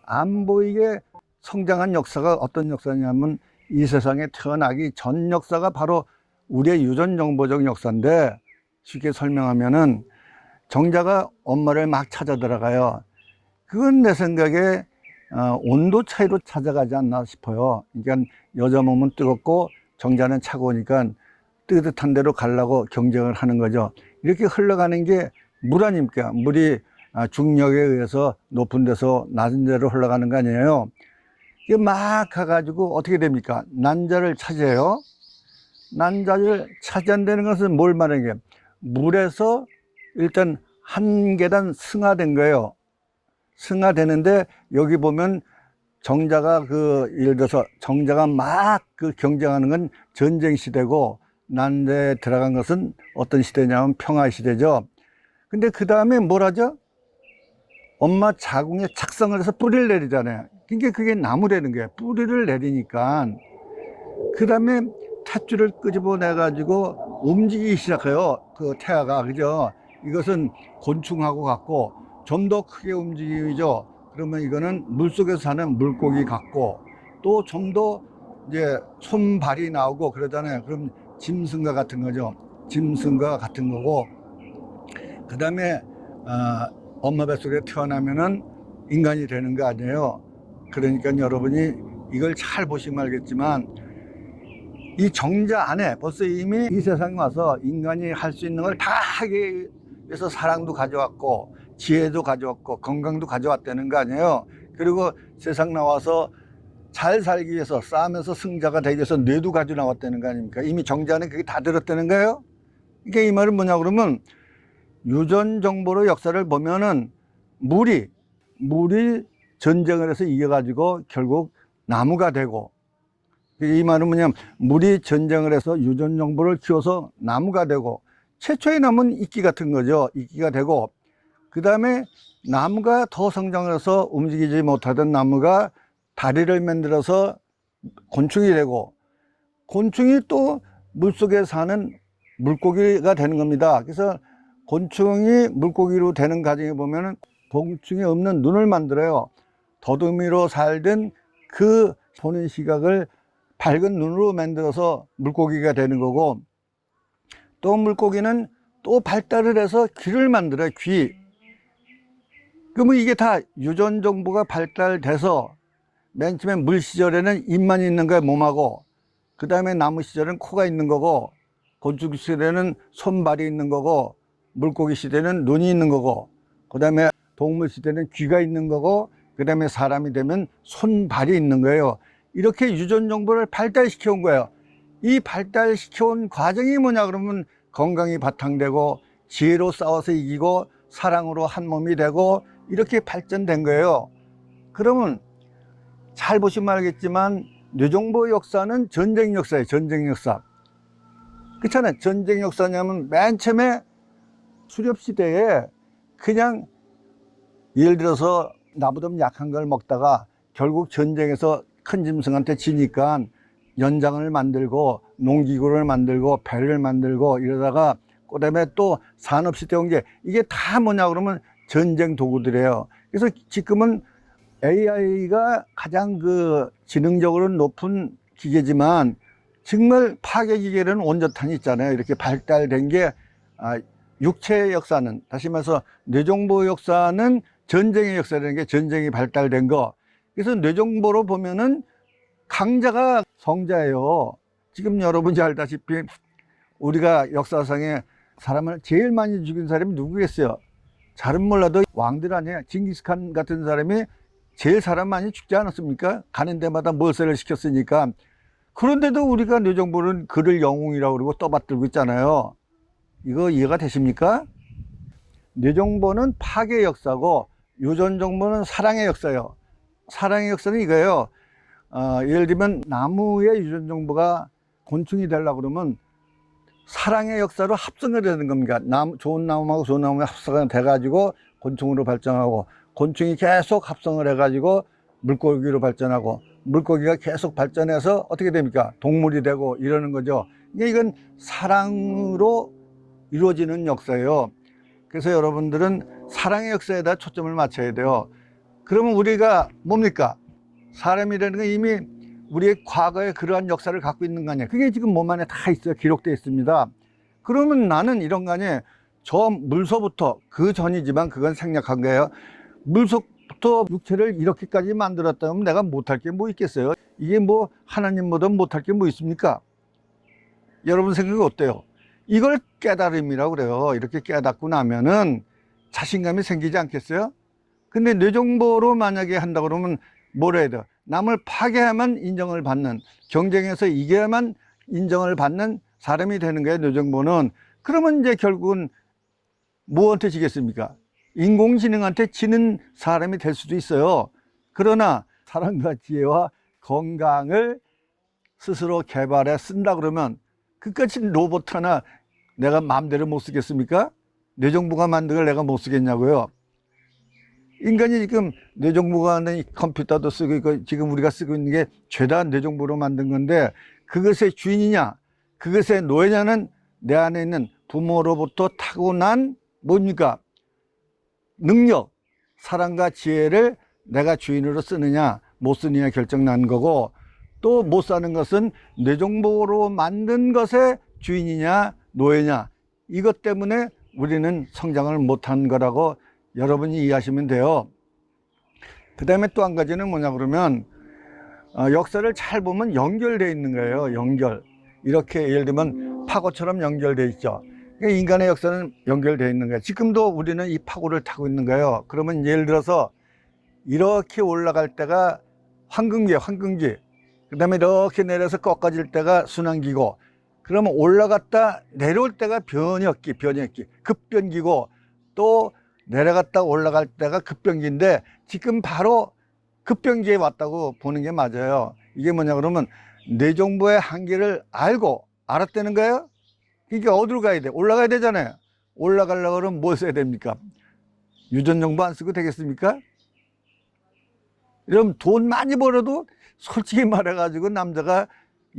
안 보이게 성장한 역사가 어떤 역사냐면 이 세상에 태어나기 전 역사가 바로 우리의 유전정보적 역사인데, 쉽게 설명하면은 정자가 엄마를 막 찾아 들어가요. 그건 내 생각에 온도 차이로 찾아가지 않나 싶어요. 그러니까 여자 몸은 뜨겁고 정자는 차가우니까 뜨뜻한 데로 가려고 경쟁을 하는 거죠. 이렇게 흘러가는 게 물 아닙니까? 물이 중력에 의해서 높은 데서 낮은 데로 흘러가는 거 아니에요. 이게 막 가가지고 어떻게 됩니까? 난자를 차지해요. 난자를 차지한다는 것은 뭘 말하는 게, 물에서 일단 한 계단 승하된 거예요. 승하되는데 여기 보면 정자가 예를 들어서 정자가 막 경쟁하는 건 전쟁 시대고, 난자에 들어간 것은 어떤 시대냐면 평화 시대죠. 근데 그 다음에 뭘 하죠? 엄마 자궁에 착성을 해서 뿌리를 내리잖아요. 그러니까 그게 나무라는 거예요. 뿌리를 내리니까 그 다음에 탯줄을 끄집어내 가지고 움직이기 시작해요. 그 태아가, 그죠? 이것은 곤충하고 같고 좀 더 크게 움직이죠. 그러면 이거는 물속에서 사는 물고기 같고, 또 좀 더 이제 손발이 나오고 그러잖아요. 그럼 짐승과 같은 거죠. 짐승과 같은 거고, 그 다음에 엄마 뱃속에 태어나면은 인간이 되는 거 아니에요. 그러니까 여러분이 이걸 잘 보시면 알겠지만, 이 정자 안에 벌써 이미 이 세상에 와서 인간이 할 수 있는 걸 다 하기 위해서 사랑도 가져왔고 지혜도 가져왔고 건강도 가져왔다는 거 아니에요. 그리고 세상 나와서 잘 살기 위해서 싸우면서 승자가 되기 위해서 뇌도 가져 나왔다는 거 아닙니까? 이미 정자 안에 그게 다 들었다는 거예요. 그러니까 이 말은 뭐냐 그러면, 유전 정보로 역사를 보면은 물이 전쟁을 해서 이겨가지고 결국 나무가 되고, 이 말은 뭐냐면 물이 전쟁을 해서 유전 정보를 키워서 나무가 되고, 최초의 나무는 이끼 같은 거죠. 이끼가 되고, 그 다음에 나무가 더 성장을 해서 움직이지 못하던 나무가 다리를 만들어서 곤충이 되고, 곤충이 또 물속에 사는 물고기가 되는 겁니다. 그래서 곤충이 물고기로 되는 과정에 보면은 곤충이 없는 눈을 만들어요. 더듬이로 살던 그 보는 시각을 밝은 눈으로 만들어서 물고기가 되는 거고, 또 물고기는 또 발달을 해서 귀를 만들어요. 귀. 그러면 이게 다 유전 정보가 발달돼서, 맨 처음에 물 시절에는 입만 있는 거예요, 몸하고. 그 다음에 나무 시절은 코가 있는 거고, 곤충 시대는 손발이 있는 거고, 물고기 시대는 눈이 있는 거고, 그 다음에 동물 시대는 귀가 있는 거고, 그 다음에 사람이 되면 손발이 있는 거예요. 이렇게 유전 정보를 발달시켜 온 거예요. 이 발달시켜 온 과정이 뭐냐 그러면, 건강이 바탕되고 지혜로 싸워서 이기고 사랑으로 한 몸이 되고 이렇게 발전된 거예요. 그러면 잘 보시면 알겠지만 뇌정보 역사는 전쟁 역사예요. 전쟁 역사. 그렇잖아요. 전쟁 역사냐면 맨 처음에 수렵 시대에 그냥 예를 들어서 나보다 약한 걸 먹다가 결국 전쟁에서 큰 짐승한테 지니까 연장을 만들고 농기구를 만들고 배를 만들고 이러다가, 그다음에 또 산업시대 온 게, 이게 다 뭐냐 그러면 전쟁 도구들이에요. 그래서 지금은 AI가 가장 지능적으로 높은 기계지만, 정말 파괴 기계는 원자탄이 있잖아요. 이렇게 발달된 게, 육체의 역사는, 다시 말해서 뇌정보 역사는 전쟁의 역사라는 게 전쟁이 발달된 거. 그래서 뇌정보로 보면은 강자가 성자예요. 지금 여러분이 알다시피 우리가 역사상에 사람을 제일 많이 죽인 사람이 누구겠어요? 잘은 몰라도 왕들 아니에요. 징기스칸 같은 사람이 제일 사람 많이 죽지 않았습니까? 가는 데마다 몰살을 시켰으니까. 그런데도 우리가 뇌정보는 그를 영웅이라고 그러고 떠받들고 있잖아요. 이거 이해가 되십니까? 뇌정보는 파괴의 역사고 유전 정보는 사랑의 역사예요. 사랑의 역사는 이거예요. 예를 들면 나무의 유전 정보가 곤충이 되려고 그러면 사랑의 역사로 합성을 해야 되는 겁니다. 좋은 나무하고 좋은 나무가 합성이 돼가지고 곤충으로 발전하고, 곤충이 계속 합성을 해가지고 물고기로 발전하고, 물고기가 계속 발전해서 어떻게 됩니까? 동물이 되고 이러는 거죠. 이건 사랑으로 이루어지는 역사예요. 그래서 여러분들은 사랑의 역사에다 초점을 맞춰야 돼요. 그러면 우리가 뭡니까? 사람이라는 건 이미 우리의 과거에 그러한 역사를 갖고 있는 거 아니에요. 그게 지금 몸 안에 다 있어요. 기록되어 있습니다. 그러면 나는 이런 거 아니에요. 저 물서부터, 그 전이지만 그건 생략한 거예요. 물서부터 육체를 이렇게까지 만들었다면 내가 못할 게 뭐 있겠어요? 이게 뭐 하나님보다 못할 게 뭐 있습니까? 여러분 생각이 어때요? 이걸 깨달음이라고 그래요. 이렇게 깨닫고 나면은 자신감이 생기지 않겠어요? 근데 뇌정보로 만약에 한다 그러면 뭐라 해야 돼요? 남을 파괴해야만 인정을 받는, 경쟁에서 이겨야만 인정을 받는 사람이 되는 거예요, 뇌정보는. 그러면 이제 결국은 뭐한테 지겠습니까? 인공지능한테 지는 사람이 될 수도 있어요. 그러나 사랑과 지혜와 건강을 스스로 개발해 쓴다 그러면 그까지 로봇 하나 내가 마음대로 못 쓰겠습니까? 뇌정보가 만든 걸 내가 못 쓰겠냐고요. 인간이 지금 뇌정보가 하는 컴퓨터도 쓰고 있고 지금 우리가 쓰고 있는 게 죄다 뇌정보로 만든 건데 그것의 주인이냐 그것의 노예냐는 내 안에 있는 부모로부터 타고난 뭡니까? 능력, 사랑과 지혜를 내가 주인으로 쓰느냐 못 쓰느냐 결정난 거고, 또 못 사는 것은 뇌정보로 만든 것의 주인이냐 노예냐, 이것 때문에 우리는 성장을 못한 거라고 여러분이 이해하시면 돼요. 그 다음에 또 한 가지는 뭐냐 그러면 역사를 잘 보면 연결되어 있는 거예요. 연결. 이렇게 예를 들면 파고처럼 연결되어 있죠. 그러니까 인간의 역사는 연결되어 있는 거예요. 지금도 우리는 이 파고를 타고 있는 거예요. 그러면 예를 들어서 이렇게 올라갈 때가 황금기, 그 다음에 이렇게 내려서 꺾어질 때가 순환기고, 그러면 올라갔다 내려올 때가 변혁기, 급변기고, 또 내려갔다 올라갈 때가 급변기인데 지금 바로 급변기에 왔다고 보는 게 맞아요. 이게 뭐냐 그러면 뇌정보의 한계를 알았다는 거예요. 그러니까 어디로 가야 돼? 올라가야 되잖아요. 올라가려고 그러면 뭐 써야 됩니까? 유전정보 안 쓰고 되겠습니까? 이러면 돈 많이 벌어도 솔직히 말해가지고 남자가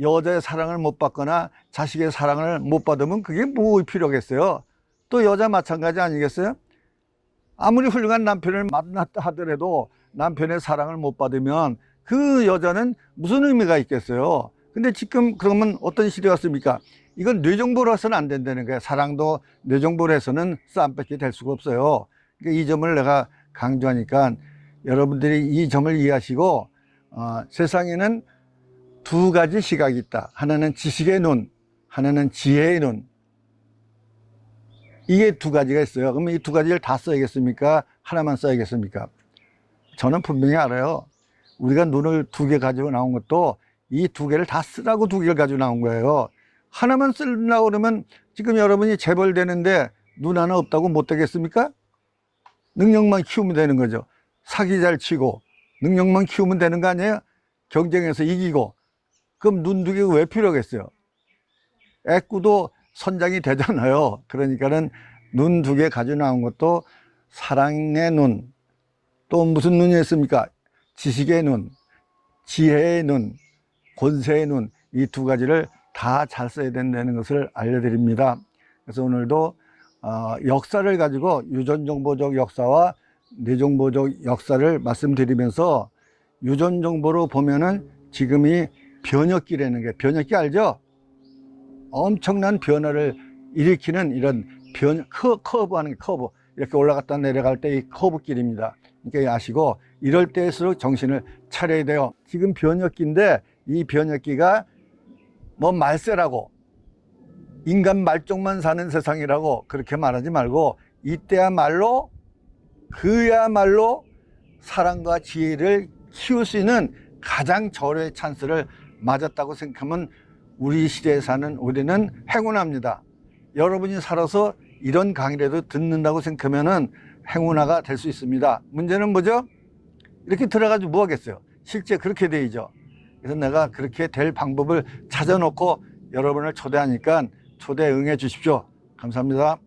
여자의 사랑을 못 받거나 자식의 사랑을 못 받으면 그게 뭐 필요겠어요? 또 여자 마찬가지 아니겠어요? 아무리 훌륭한 남편을 만났다 하더라도 남편의 사랑을 못 받으면 그 여자는 무슨 의미가 있겠어요? 근데 지금 그러면 어떤 시대가 왔습니까? 이건 뇌정보로 해서는 안 된다는 거예요. 사랑도 뇌정보로 해서는 쌈밖에 될 수가 없어요. 그러니까 이 점을 내가 강조하니까 여러분들이 이 점을 이해하시고, 세상에는 두 가지 시각이 있다. 하나는 지식의 눈, 하나는 지혜의 눈. 이게 두 가지가 있어요. 그러면 이 두 가지를 다 써야겠습니까? 하나만 써야겠습니까? 저는 분명히 알아요. 우리가 눈을 두 개 가지고 나온 것도 이 두 개를 다 쓰라고 두 개를 가지고 나온 거예요. 하나만 쓰려고 그러면 지금 여러분이 재벌되는데 눈 하나 없다고 못 되겠습니까? 능력만 키우면 되는 거죠. 사기 잘 치고 능력만 키우면 되는 거 아니에요? 경쟁에서 이기고. 그럼 눈 두 개가 왜 필요하겠어요? 애꾸도 선장이 되잖아요. 그러니까는 눈 두 개 가지고 나온 것도 사랑의 눈, 또 무슨 눈이 있습니까? 지식의 눈, 지혜의 눈, 권세의 눈, 이 두 가지를 다 잘 써야 된다는 것을 알려드립니다. 그래서 오늘도 역사를 가지고 유전정보적 역사와 뇌정보적 역사를 말씀드리면서, 유전정보로 보면은 지금이 변혁기라는 게, 변혁기 알죠? 엄청난 변화를 일으키는 이런 커브 하는 게, 커브. 이렇게 올라갔다 내려갈 때 이 커브길입니다. 그러니까 아시고, 이럴 때일수록 정신을 차려야 돼요. 지금 변혁기인데 이 변혁기가 뭐 말세라고, 인간 말종만 사는 세상이라고 그렇게 말하지 말고, 이때야말로 그야말로 사랑과 지혜를 키울 수 있는 가장 절호의 찬스를 맞았다고 생각하면 우리 시대에 사는 우리는 행운합니다. 여러분이 살아서 이런 강의라도 듣는다고 생각하면은 행운아가 될 수 있습니다. 문제는 뭐죠? 이렇게 들어가지고 뭐 하겠어요? 실제 그렇게 되죠. 그래서 내가 그렇게 될 방법을 찾아놓고 여러분을 초대하니까 초대 응해 주십시오. 감사합니다.